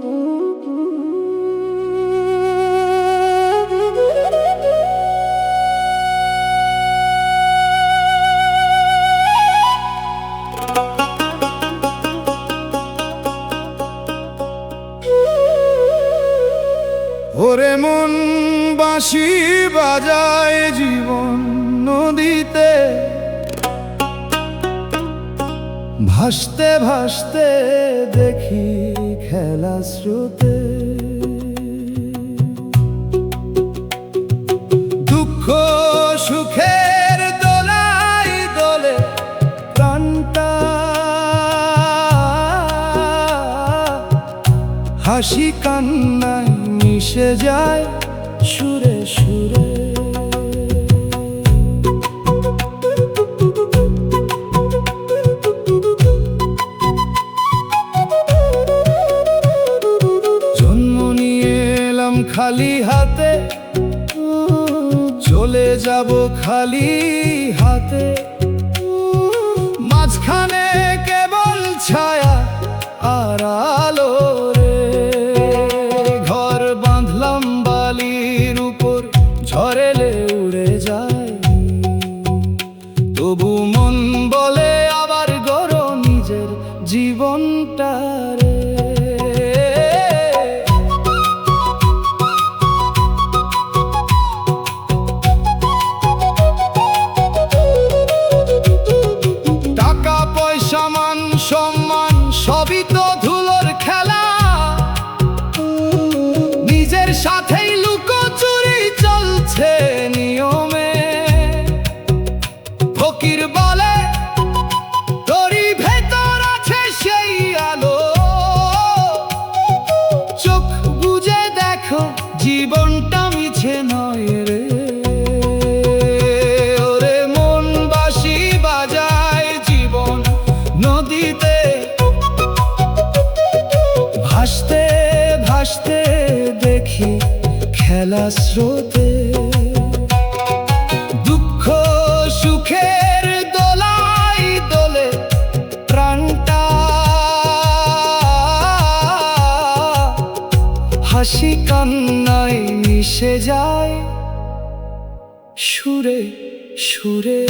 ওরে মন বাঁশি বাজায় জীবন নদীতে, ভাসতে ভাসতে দেখি খেলা স্রোতে। দুঃখ সুখের দোলাই দোলে প্রাণটা, হাসি কান্নায় মিশে যায় সুরে সুরে। জন্ম নিয়ে এলাম খালি হাতে, চলে যাব খালি হাতে। মাঝখানে কেবল ছায়া আর আলো রে। ঘর বাঁধলাম বালির উপর, ঝড়েলে উড়ে যায়। তবু মন বলে আবার গড়ো নিজের জীবনটা রে। টাকা পয়সা মান সম্মান সবই তো ধুলোর খেলা, নিজের সাথেই লুকোচুরি চলছে নিয়মে। ফকির বলে তোরই ভেতর আছে সেই আলো, চোখ বুজে দেখো জীবনটা মিছে নয় রে। ওরে মন বাঁশি বাজায় জীবন নদীতে, ভাসতে ভাসতে দেখি খেলা স্রোতে। দুঃখ সুখের দোলাই দোলে প্রাণটা, হাসি কান্নায় মিশে যায় সুরে সুরে।